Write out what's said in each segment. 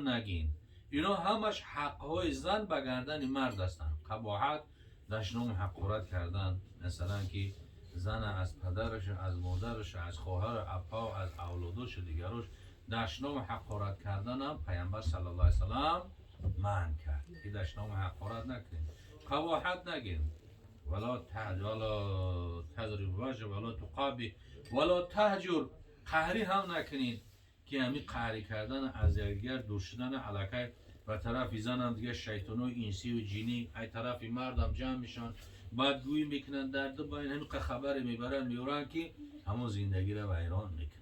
هم نگین. اینا همش حقهای زن به گردن مرد هستند. قباحت، دشنام حقارت کردن، مثلا که زن از پدرش، از مادرش، از خواهر اپا، از اولادش و دیگرش دشنام حقارت کردن هم پیامبر صلی الله علیه وسلم منع کرد که دشنام حقارت نکنیم، قباحت نگیم، ولا تضرب وجه ولا تقابی ولا تهجر، قهری هم نکنید که همین قهری کردن از یکدیگر دور شدن علاقه و طرف زن هم دیگه شیطان و انسی و جینی ای طرف مردم جمع میشن بدگویی میکنن در دو باین همین خبر میبرن میورن که همون زندگی را ویران میکنن.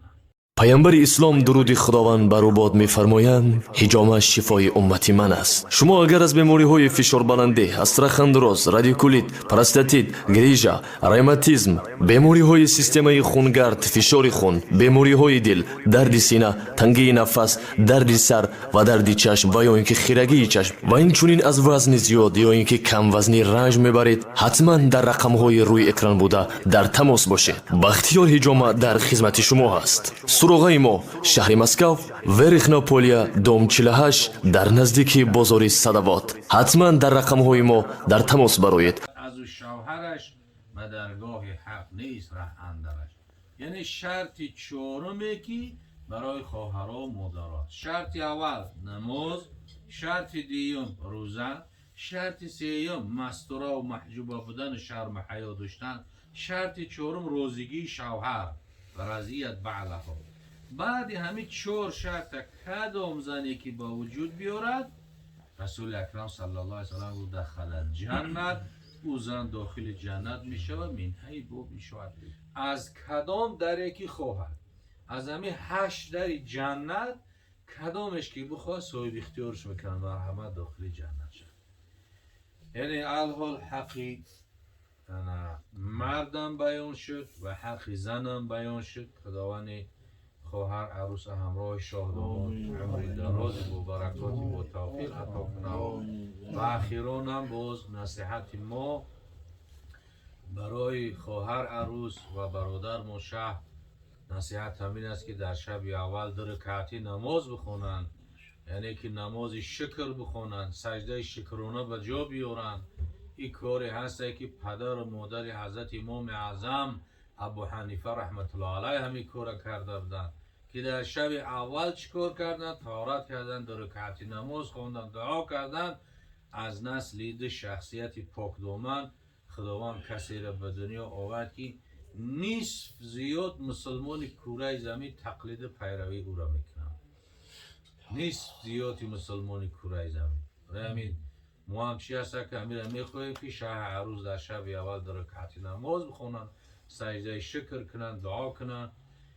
پیامبر اسلام درود خداوند بر او باد می‌فرمایند حجامه شفای امتی من است. شما اگر از بیماری‌های فشار بلنده، استرخان دراز، رادیکولیت، پروستاتیت، گریژا، روماتیسم، بیماری‌های سیستم خونگرد، فشار خون، بیماری‌های دل، درد سینه، تنگی نفس، درد سر و درد چشم و یا اینکه خیرگی چشم و اینچنین از وزن زیاد یا اینکه کم وزنی رنج میبرید، حتما در رقم‌های روی اکران بوده در تماس باشید. بختیار حجامه در خدمت شما است. سراغ ما شهر مسکو، ورخناپولیا، دام 48 در نزدیکی بازار صدوات. حتما در رقم‌های ما در تماس بروید. از شوهرش به درگاه حق نیست ره اندرش. یعنی شرط چهارمی که برای خواهرها و مادرها، شرط اول نماز، شرط دیوم روزه، شرط سوم مستوره و محجوبه بودن، شرم و حیا داشتن، شرط چهارم روزگی شوهر و رضیت بعلها. بعد همین چهار شرط کدام زنی که با وجود بیارد، رسول اکرم صلی الله علیه و سلم دخل جنت، او زن داخل جنت می شود، منهای باب می شود. از کدام دری که خواهد، از همین 8 در جنت کدامش که بخواد صاحب اختیارش میکنن و همه داخل جنت شد. یعنی الحال حقی مردم بیان شد و حق زنم بیان شد. خداوند خواهر عروس همراه شاهدامان عمری دراز با برکاتی با توفیق عطا کنه. و اخیران هم باز نصیحت ما برای خواهر عروس و برادر ما شهر، نصیحت همین است که در شب اول 2 رکعتی نماز بخونن، یعنی که نماز شکر بخونن، سجده شکرانه به جا بیارن. این کاری هسته که پدر و مادر حضرت امام اعظم ابو حنیفه رحمت الله علیه همین کار کرده بودن که در شب اول چیکار کردن؟ طهارت کردن، 2 رکعتی نماز خواندن، دعا کردن. از نسل ده شخصیت پاک دامن خداوند کسی را به دنیا آورد که نصف زیاد مسلمان کره زمین تقلید پیروی او را میکنن. نصف زیادی مسلمان کره زمین همین ما هم چی هست که امیر میخواهیم که شاه عروس در شب اول 2 رکعتی نماز بخونن، سجده شکر کنن، دعا کنن.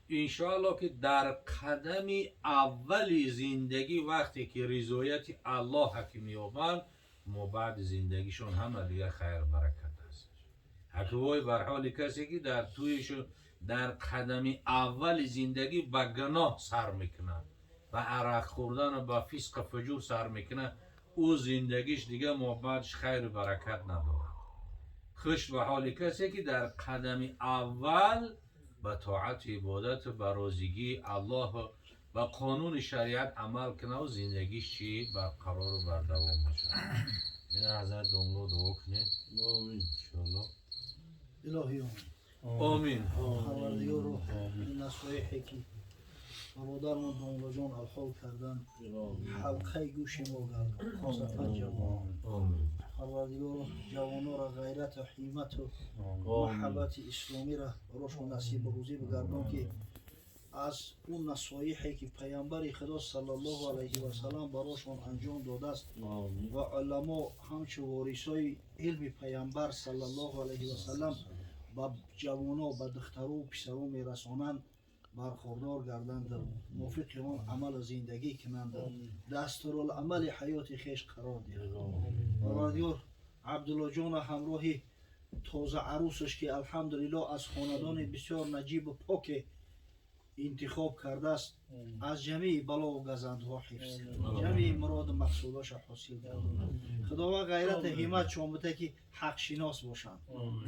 انشاءالله که در قدم اول زندگی وقتی که رضایت الله حکیم یابند، ما بعد زندگیشون همه دیگه خیر برکت هست. حکوای بر حال کسی که در تویش در قدم اول زندگی به گناه سر میکنه و عرق خوردن و به فسق و فجور سر میکنه، او زندگیش دیگه ما بعدش خیر برکت نداره. خوش به حال کسی که در قدم اول به طاعت عبادت و برازیگی الله و قانون شریعت عمل کنه و زندگیش چی برقرار و بردوام باشه. این حضرت دنگلو دعا کنه. آمین انشاءالله. الهی آمین. پروردگار رو این نصایحی که برادرمون دنگلو جان الحال کردن حلقه گوش ما گردن، خاصتا جوان. پروردگار جوانان را غیرت و حیمت و محبت اسلامی را براشون نصیب روزی بگردان که از اون نصایحی که پیامبر خدا صلی الله علیه و سلم براشون انجام داده است و علما همچون وارثای علم پیامبر صلی الله علیه و سلم به جوانان، به دختران و پسران میرسانند، برخوردار گردند، موافق اون عمل زندگی کنند، دستورالعمل حیات خیش قرار دهند. پروردگار عبدالله جان همراه تازه عروسش که الحمدلله از خاندان بسیار نجیب و پاک انتخاب کرده است، از جمعی بلا و گزندها حفظ کرد، جمعی مراد مقصوداش حاصل کرد. خداوند غیرت همت شامته که حق شناس باشند،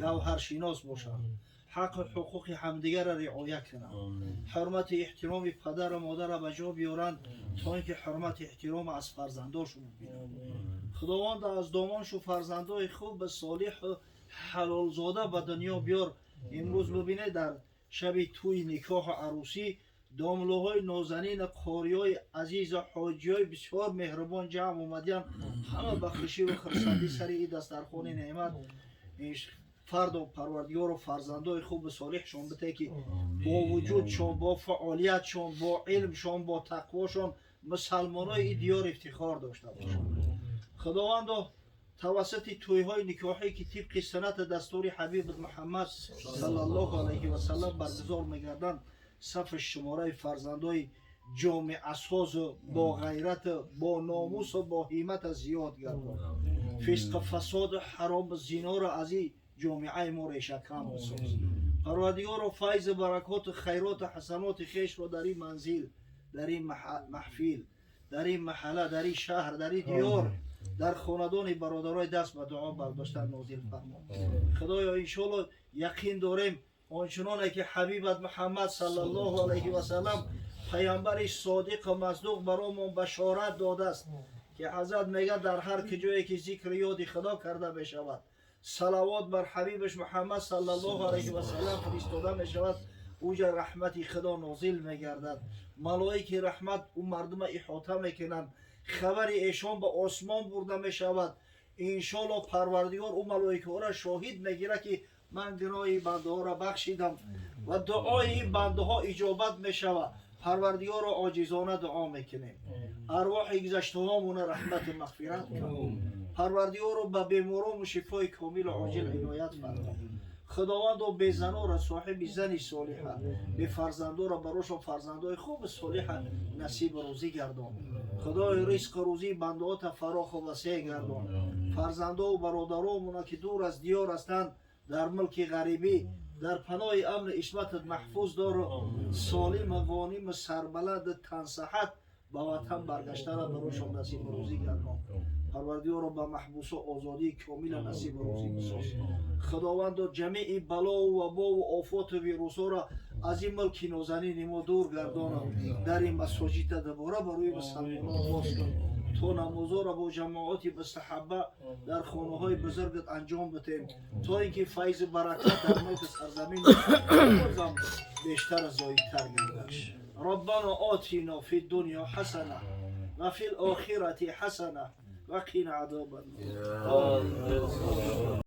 گوهر شناس باشند، حق حقوق همدیگر را رعایت کنند. حرمت احترام پدر و مادر را به جا بیارند تا اینکه حرمت احترام از فرزنداشون ببینند. خداوند از دامانش و فرزندای خوب به صالح و حلال زاده به دنیا بیار. امروز ببینید در شب توی نکاح و عروسی داملوهای نازنین قاریای عزیز و حاجیای بسیار مهربان جمع اومدن، همه به خوشی و خرسندی سر این دسترخوان نعمت فرد و پروردگار و فرزندای خوب صالحشون بده که با وجودشون، با فعالیتشون، با علمشون، با تقواشون مسلمانای این دیار افتخار داشته باشند. خداوند توسط تویهای نکاحی که طبق سنت دستور حبیب محمد صلی الله علیه و سلم برگزار می‌گردند، صف شماره فرزندای جامع اساس با غیرت، با ناموس و با همت زیاد گردان. فسق فساد و حرام زنا را از این جامعه ما ریشه کم بساز. پروردگار و فیض برکات و خیرات و حسنات خیش را در این منزل، در این محفل، در این محله، در این شهر، در این دیار، در خاندان برادرای دست به دعا برداشتن نازل فرما. خدایا انشالله یقین داریم آنچنانه که حبیبت محمد صلی الله علیه و سلم پیامبر صادق و مصدوق برامون بشارت داده است که حضرت میگه در هر جایی که ذکر یاد خدا کرده بشود، صلوات بر حبیبش محمد صلی الله علیه و سلم فرستاده می شود، اوجا رحمت خدا نازل می گردد. ملائکه رحمت او مردم احاطه میکنند، خبر ایشان به آسمان برده می شود. انشالله پروردگار او ملائکه ها را شاهد میگیره که من گناه بنده ها را بخشیدم و دعای این بنده ها اجابت می شود. پروردگار را عاجزانه دعا میکنیم، ارواح گذشته هامون رحمت و مغفرت کن. پروردگار رو به بیماران و شفای کامل و عاجل عنایت فرما. خداوند و به زنا را صاحب زنی صالحه، به فرزندا را براش و فرزندای خوب صالحه نصیب روزی گردان. خدای رزق روزی بندهات فراخ و وسیع گردان. فرزندا و برادرامون که دور از دیار هستند در ملک غریبی در پناه امن عصمتت محفوظ دار، سالم و غانم سربلند تن صحت به وطن برگشته را براشون نصیب روزی گردان. پروردگار را به محبوس و آزادی کامل نصیب روزی بساز. خداوند جمیع بلا و وبا و آفات و ویروس را از این ملک نازنین ما دور گردان. در این مساجد دوباره برای مسلمانان باز کن تا نمازها را با جماعات مستحبه در خانه های بزرگت انجام بدهیم تا اینکه فیض برکت در ملک سرزمین بیشتر از زایدتر گردد. ربنا آتینا فی الدنیا حسنه و فی الاخرة حسنه و قنا عذاب النار.